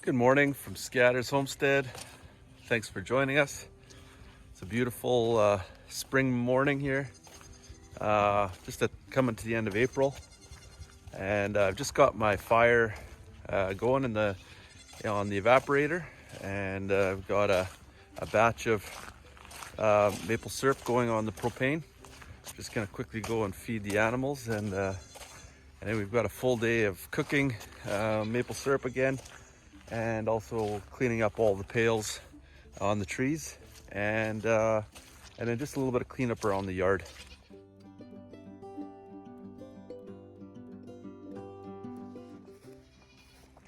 Good morning from Scatter's Homestead. Thanks for joining us. It's a beautiful spring morning here. Coming to the end of April, and I've just got my fire going in on the evaporator, and I've got a batch of maple syrup going on the propane. Just gonna quickly go and feed the animals, and then we've got a full day of cooking maple syrup again, and also cleaning up all the pails on the trees, and then just a little bit of cleanup around the yard.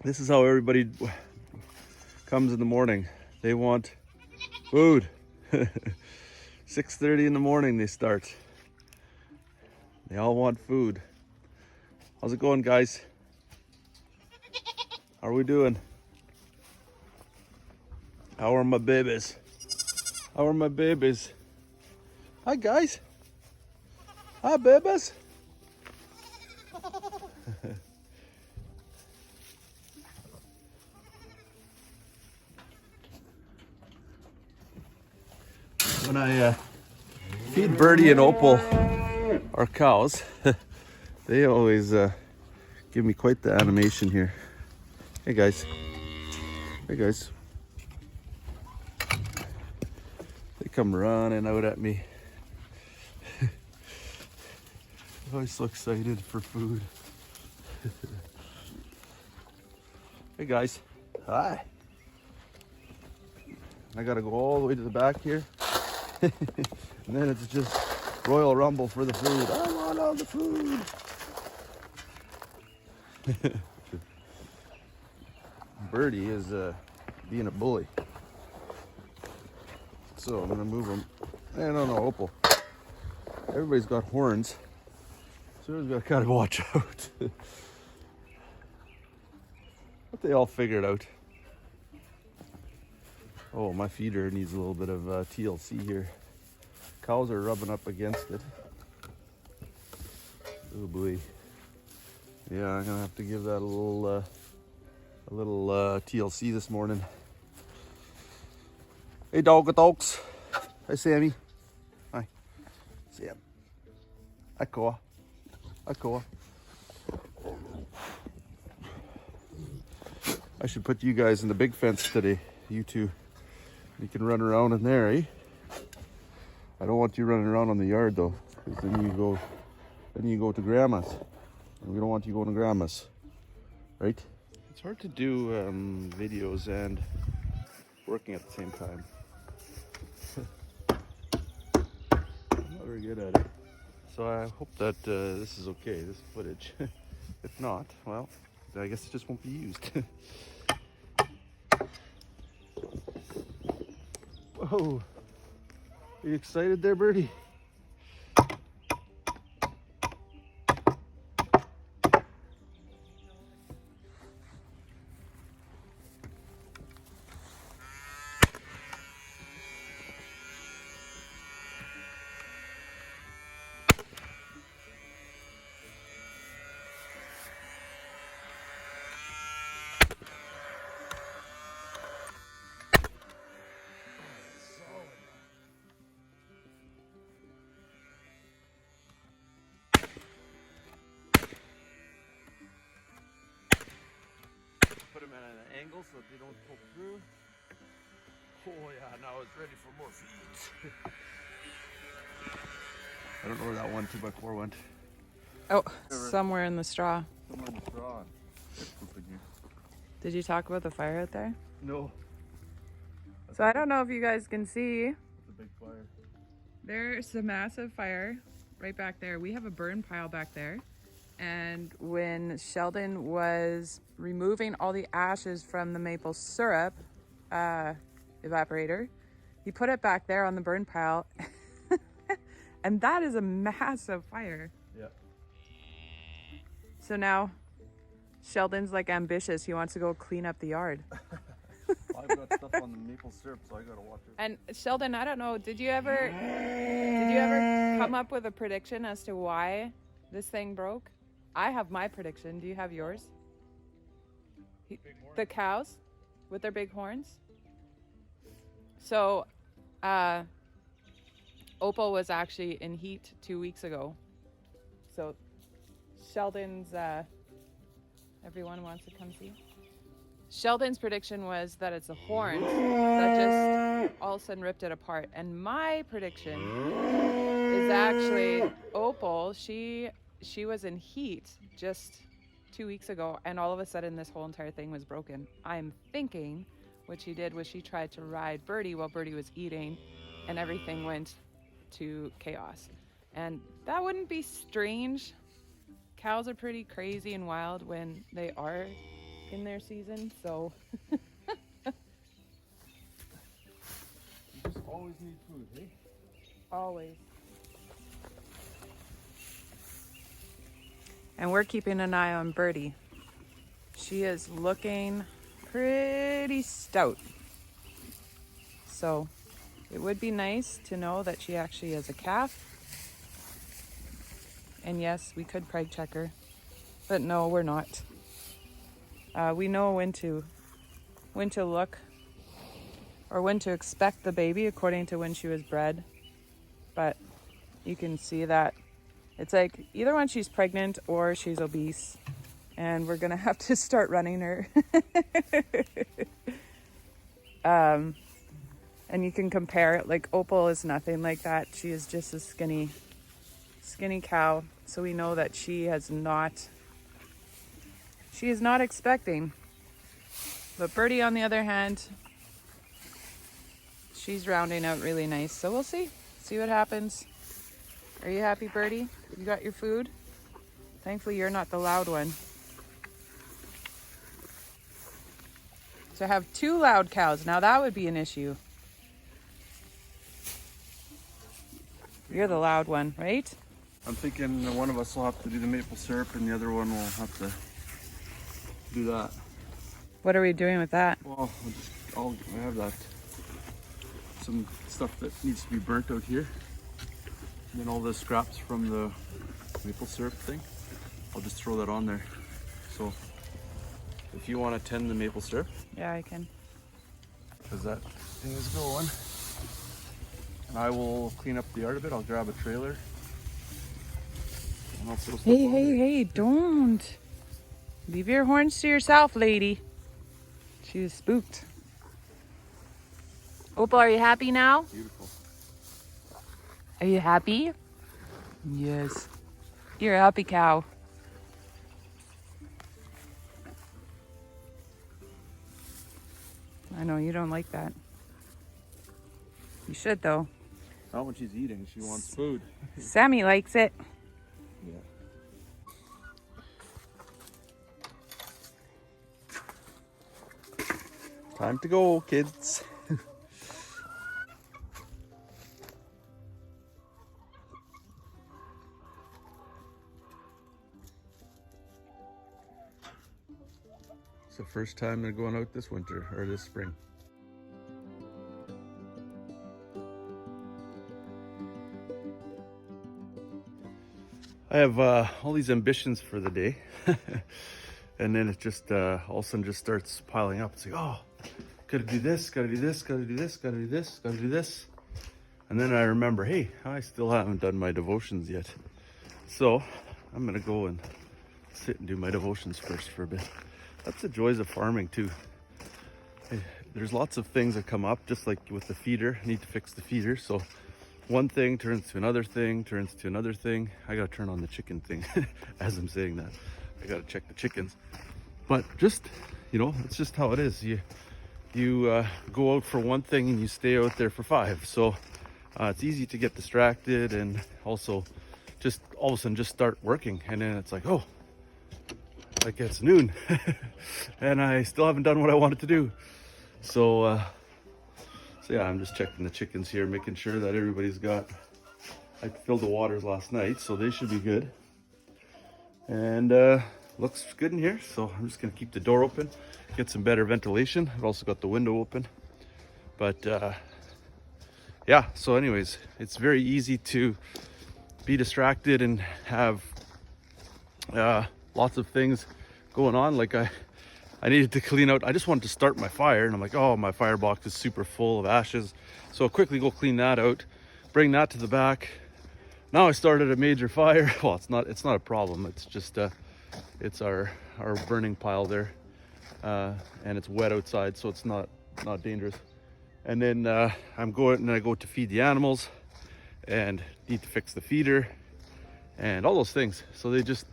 This is how everybody comes in the morning. They want food. 6:30 in the morning they start. They all want food. How's it going, guys? How are we doing? How are my babies? How are my babies? Hi, guys. Hi, babies. When I feed Birdie and Opal, our cows, they always give me quite the animation here. Hey, guys. Hey, guys. They come running out at me. They're always so excited for food. Hey, guys. Hi. I gotta go all the way to the back here. And then it's just Royal Rumble for the food. I want all the food. Birdie is being a bully. So I'm gonna move him. No, Opal. Everybody's got horns, so we've got to kind of watch out. But they all figured out. Oh, my feeder needs a little bit of TLC here. Cows are rubbing up against it. Oh boy. Yeah, I'm gonna have to give that a little TLC this morning. Hey, dogs. Hi, Sammy. Hi, Sam. Hi, Koa. Hi, Koa. I should put you guys in the big fence today. You two. You can run around in there, eh? I don't want you running around on the yard though, because then you go to Grandma's. And we don't want you going to Grandma's, right? It's hard to do videos and working at the same time. I'm not very good at it. So I hope that this is okay, this footage. If not, well, I guess it just won't be used. Whoa. Are you excited there, Birdie? Put them at an angle so that they don't pull through. Oh yeah, now it's ready for more feeds. I don't know where that 2x4 went. Oh, somewhere in the straw. Somewhere in the straw. It's pooping here. Did you talk about the fire out there? No. So I don't know if you guys can see. It's a big fire. There's a massive fire right back there. We have a burn pile back there. And when Sheldon was removing all the ashes from the maple syrup evaporator, he put it back there on the burn pile. And that is a massive fire. Yeah. So now Sheldon's like ambitious. He wants to go clean up the yard. I've got stuff on the maple syrup, so I gotta watch it. And Sheldon, I don't know, did you ever come up with a prediction as to why this thing broke? I have my prediction. Do you have yours? The cows? with their big horns. So Opal was actually in heat 2 weeks ago. So Sheldon's, everyone wants to come see. Sheldon's prediction was that it's the horns that just all of a sudden ripped it apart. And my prediction is actually Opal. She was in heat just 2 weeks ago, and all of a sudden this whole entire thing was broken. I'm thinking what she did was she tried to ride Birdie while Birdie was eating, and everything went to chaos. And that wouldn't be strange. Cows are pretty crazy and wild when they are in their season, so. You just always need food, eh? Always. And we're keeping an eye on Birdie. She is looking pretty stout. So it would be nice to know that she actually is a calf. And yes, we could preg check her, but no, we're not. We know when to look or when to expect the baby according to when she was bred. But you can see that it's like either when she's pregnant or she's obese, and we're gonna have to start running her. And you can compare it. Like Opal is nothing like that. She is just a skinny cow. So we know that she is not expecting. But Birdie, on the other hand, she's rounding out really nice. So we'll see what happens. Are you happy, Birdie? You got your food? Thankfully, you're not the loud one. To have 2 loud cows, now that would be an issue. You're the loud one, right? I'm thinking that one of us will have to do the maple syrup and the other one will have to do that. What are we doing with that? Well, I have that. Some stuff that needs to be burnt out here. And then all the scraps from the maple syrup thing. I'll just throw that on there. So if you want to tend the maple syrup. Yeah, I can. Because that thing is going. And I will clean up the yard a bit. I'll grab a trailer. And I'll throw stuff on there. Hey, don't. Leave your horns to yourself, lady. She is spooked. Opal, are you happy now? Beautiful. Are you happy? Yes. You're a happy cow. I know you don't like that. You should though. Not when she's eating, she wants food. Sammy likes it. Yeah. Time to go, kids. It's the first time they're going out this winter or this spring. I have all these ambitions for the day, and then it just all of a sudden just starts piling up. It's like, oh, gotta do this, gotta do this, gotta do this, gotta do this, gotta do this. And then I remember, hey, I still haven't done my devotions yet. So I'm gonna go and sit and do my devotions first for a bit. That's the joys of farming too. There's lots of things that come up, just like with the feeder. I need to fix the feeder. So one thing turns to another thing, turns to another thing. I gotta turn on the chicken thing as I'm saying that. I gotta check the chickens. But just, you know, it's just how it is. You go out for one thing and you stay out there for 5. So it's easy to get distracted and also just all of a sudden just start working. And then it's like, oh, like it's noon and I still haven't done what I wanted to do. So yeah, I'm just checking the chickens here, making sure that everybody's got, I filled the waters last night, so they should be good. And looks good in here, so I'm just gonna keep the door open, get some better ventilation. I've also got the window open. But yeah, so anyways, it's very easy to be distracted and have lots of things going on. Like I I needed to clean out. I just wanted to start my fire, and I'm like, oh, my firebox is super full of ashes. So I'll quickly go clean that out, bring that to the back. Now I started a major fire. Well, it's not a problem. It's just it's our burning pile there, and it's wet outside, so it's not dangerous. And then I go to feed the animals, and need to fix the feeder, and all those things. So they just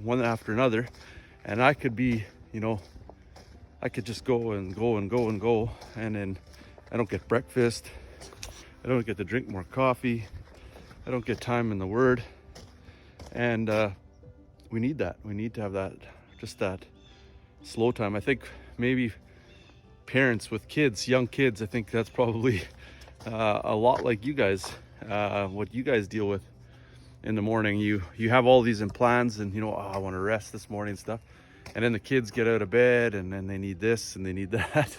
one after another, and I could be, I could just go and go and go and go, and then I don't get breakfast. I don't get to drink more coffee. I don't get time in the Word, and we need that. We need to have that, just that slow time. I think maybe parents with kids, young kids, I think that's probably a lot like you guys, what you guys deal with in the morning. You have all these plans, and oh, I want to rest this morning and stuff, and then the kids get out of bed, and then they need this and they need that.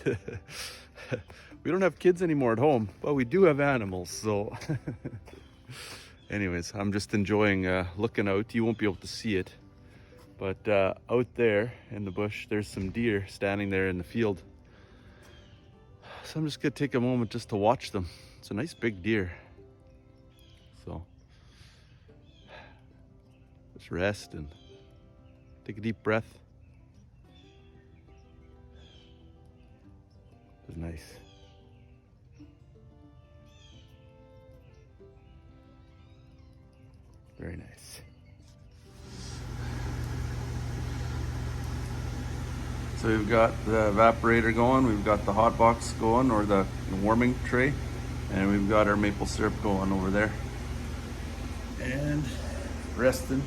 We don't have kids anymore at home, but we do have animals, so anyways, I'm just enjoying looking out. You won't be able to see it, but out there in the bush, there's some deer standing there in the field. So I'm just gonna take a moment just to watch them. It's a nice big deer. So just rest and take a deep breath. It's nice. Very nice. So we've got the evaporator going, we've got the hot box going, or the warming tray, and we've got our maple syrup going over there. And resting.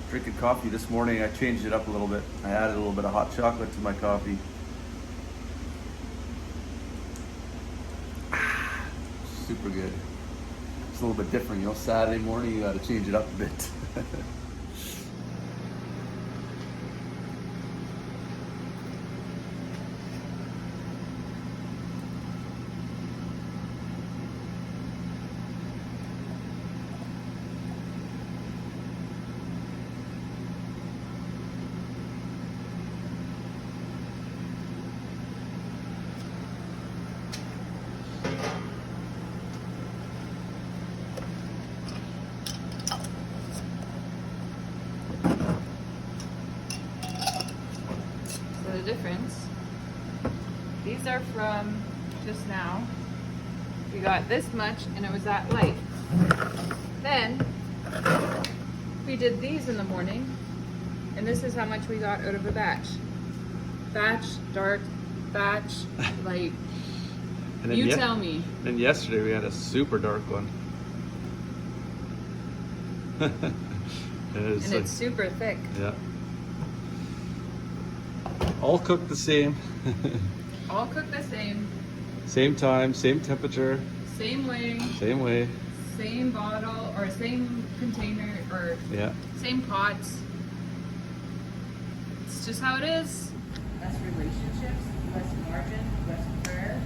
Drinking coffee this morning. I changed it up a little bit. I added a little bit of hot chocolate to my coffee. Super good. It's a little bit different, Saturday morning you gotta change it up a bit. Difference. These are from just now. We got this much and it was that light. Then we did these in the morning, and this is how much we got out of a batch. Batch, dark, batch, light. You tell me. And yesterday we had a super dark one. And it's super thick. Yeah. All cooked the same. All cooked the same. Same time, same temperature. Same way. Same way. Same bottle, or same container, or yeah. Same pots. It's just how it is. Less relationships, less margin, less prayer,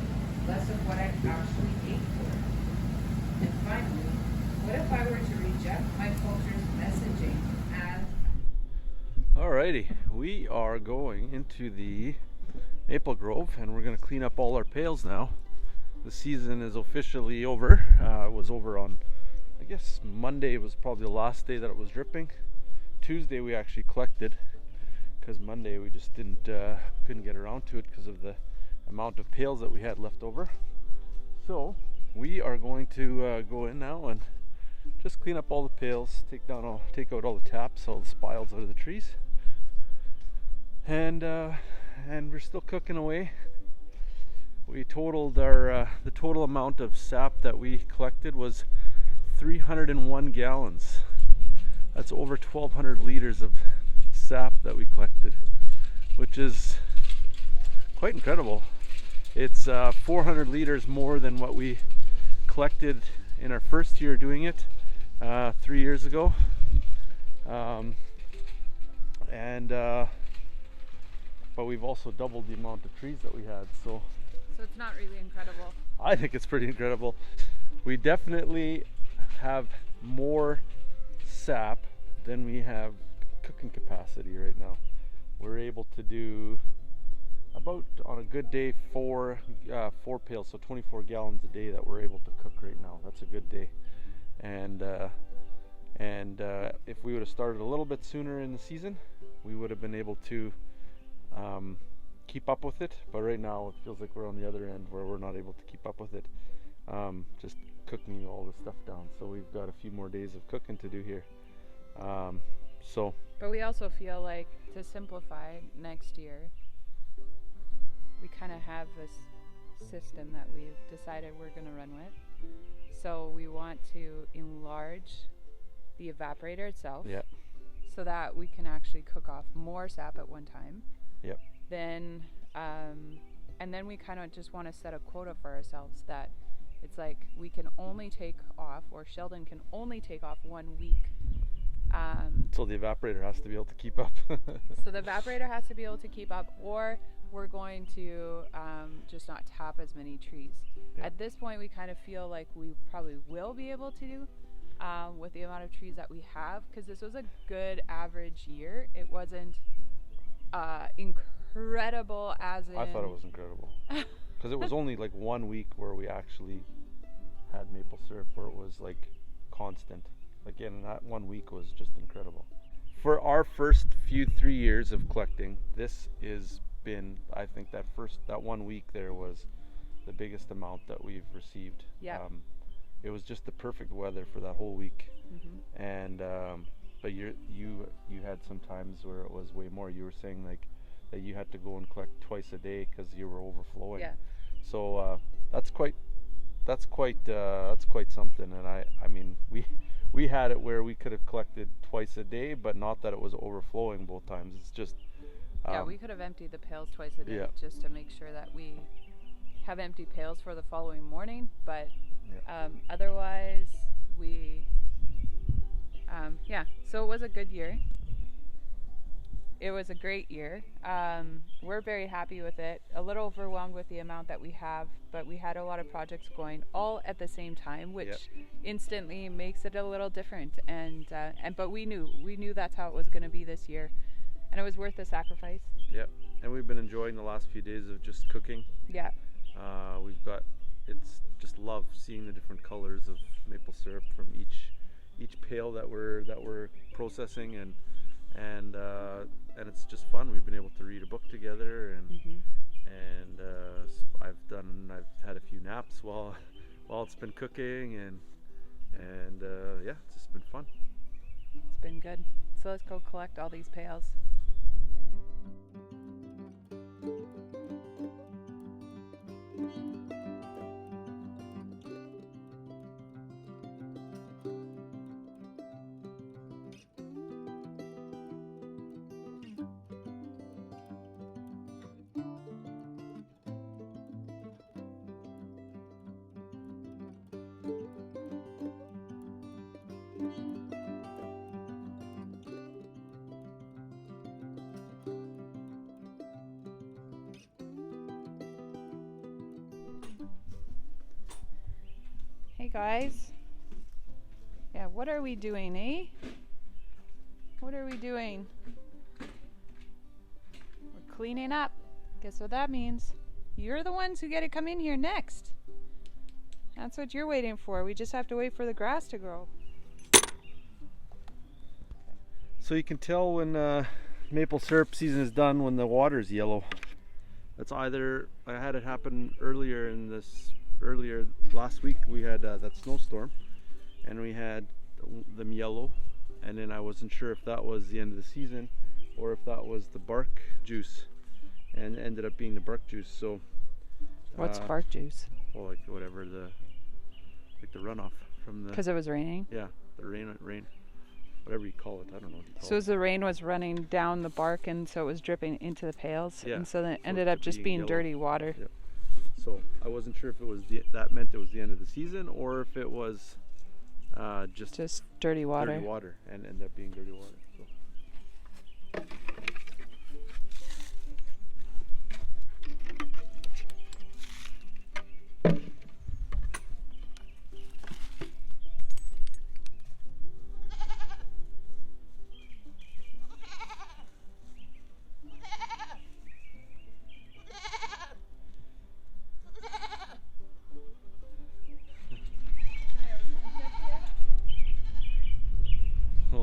less of what I actually ate for. And finally, what if I were to reject my culture's messaging as... Alrighty, we are going into the maple grove, and we're going to clean up all our pails now. The season is officially over. It was over on, I guess, Monday was probably the last day that it was dripping. Tuesday we actually collected, because Monday we just couldn't get around to it because of the amount of pails that we had left over. So we are going to go in now and just clean up all the pails, take out all the taps, all the spiles out of the trees, and we're still cooking away. We totaled our the total amount of sap that we collected was 301 gallons. That's over 1,200 liters of sap that we collected, which is quite incredible. It's 400 liters more than what we collected in our first year doing it 3 years ago, but we've also doubled the amount of trees that we had. So it's not really incredible. I think it's pretty incredible. We definitely have more sap than we have cooking capacity right now. we're able to do about, on a good day, four pails, so 24 gallons a day that we're able to cook right now. That's a good day. And if we would have started a little bit sooner in the season, we would have been able to keep up with it. But right now it feels like we're on the other end where we're not able to keep up with it. Just cooking all this stuff down. So we've got a few more days of cooking to do here. But we also feel like, to simplify, next year we kind of have this system that we've decided we're going to run with. So we want to enlarge the evaporator itself, yeah, so that we can actually cook off more sap at one time. Yep. Then and then we kind of just want to set a quota for ourselves that it's like we can only take off, or Sheldon can only take off 1 week. So the evaporator has to be able to keep up. So the evaporator has to be able to keep up, or we're going to just not tap as many trees. Yeah. At this point, we kind of feel like we probably will be able to do with the amount of trees that we have, because this was a good average year. It wasn't incredible as in... I thought it was incredible. Because it was only like 1 week where we actually had maple syrup where it was like constant. Again, that 1 week was just incredible. For our first 3 years of collecting, this has been, I think that 1 week there was the biggest amount that we've received. Yeah. It was just the perfect weather for that whole week. Mm-hmm. And but you had some times where it was way more. You were saying like that you had to go and collect twice a day because you were overflowing. Yeah. So that's quite something. And I mean we had it where we could have collected twice a day, but not that it was overflowing both times. It's just yeah, we could have emptied the pails twice a day, yeah, just to make sure that we have empty pails for the following morning. But yeah, otherwise, we yeah. So it was a good year. It was a great year. We're very happy with it. A little overwhelmed with the amount that we have, but we had a lot of projects going all at the same time, which yep, instantly makes it a little different. And but we knew that's how it was going to be this year, and it was worth the sacrifice. yeah. And we've been enjoying the last few days of just cooking. Yeah. It's just love seeing the different colors of maple syrup from each pail that we're processing, and it's just fun. We've been able to read a book together, and Mm-hmm. I've had a few naps while it's been cooking, and yeah, it's just been fun. It's been good. So let's go collect all these pails. Hey guys. Yeah, what are we doing, eh? What are we doing? We're cleaning up. Guess what that means? You're the ones who get to come in here next. That's what you're waiting for. We just have to wait for the grass to grow. So you can tell when maple syrup season is done when the water is yellow. That's either, I had it happen earlier last week. We had that snowstorm, and we had them yellow, and then I wasn't sure if that was the end of the season or if that was the bark juice, and ended up being the bark juice. So What's bark juice? well, like whatever the runoff from the, Because it was raining? yeah, the rain, whatever you call it. I don't know what you call So it. as the rain was running down the bark, and so it was dripping into the pails, Yeah. and so then it So ended it up just being being yellow. dirty water. Yeah. So I wasn't sure if it was that meant it was the end of the season, or if it was just dirty water. dirty water, and ended up being dirty water. So.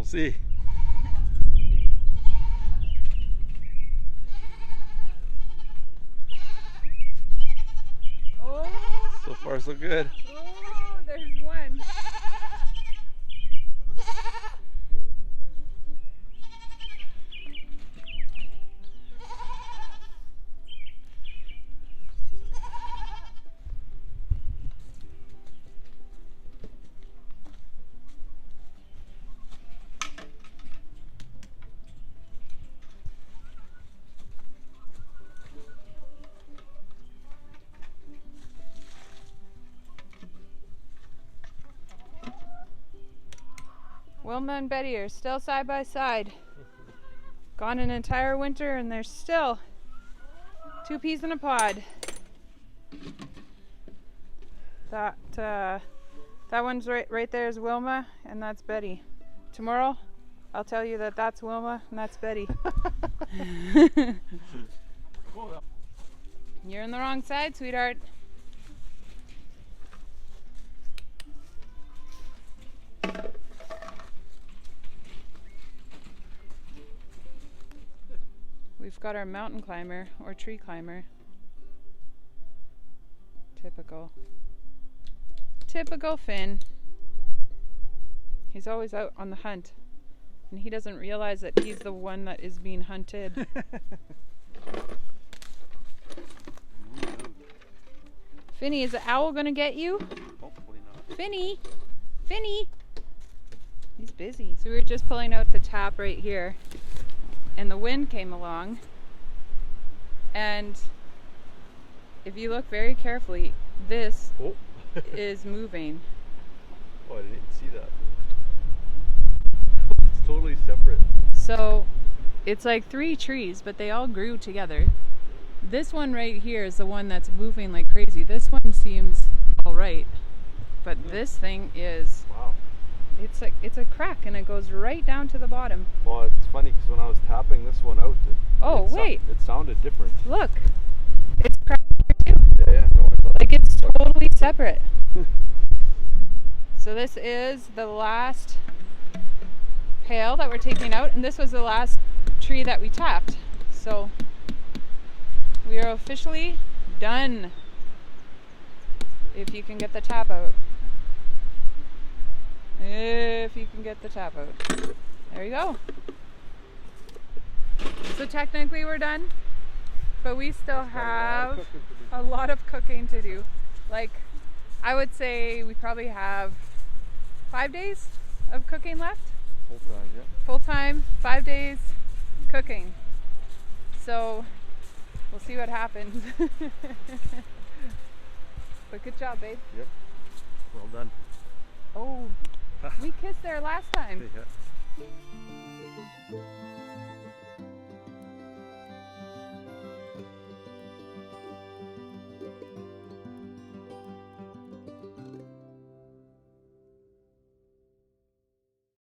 see. Oh, So far, so good. oh, there's one. Wilma and Betty are still side by side. Gone an entire winter and there's still 2 peas in a pod. That one's right there is Wilma and that's Betty. Tomorrow I'll tell you that that's Wilma and that's Betty. You're on the wrong side, sweetheart. We've got our mountain climber or tree climber. Typical Finn. He's always out on the hunt and he doesn't realize that he's the one that is being hunted. Finny, is the owl gonna get you? Hopefully not. Finny! Finny! He's busy. So we were just pulling out the tap right here and the wind came along, and if you look very carefully, this is moving. Oh, I didn't see that. It's totally separate. So it's like 3 trees, but they all grew together. This one right here is the one that's moving like crazy. This one seems all right, but this thing is, Wow. it's a crack and it goes right down to the bottom. Well, it's funny because when I was tapping this one out, it sounded different. Look, it's cracked here too. Yeah, no, I thought Like it's totally separate. So this is the last pail that we're taking out, and this was the last tree that we tapped. So we are officially done. If you can get the tap out. If you can get the tap out. There you go. So technically we're done, but we still have a lot of cooking to do. Like, I would say we probably have 5 days of cooking left. full time, yeah. Full time, 5 days cooking. So we'll see what happens. But good job, babe. Yep. Well done. Oh, we kissed there last time. Yeah.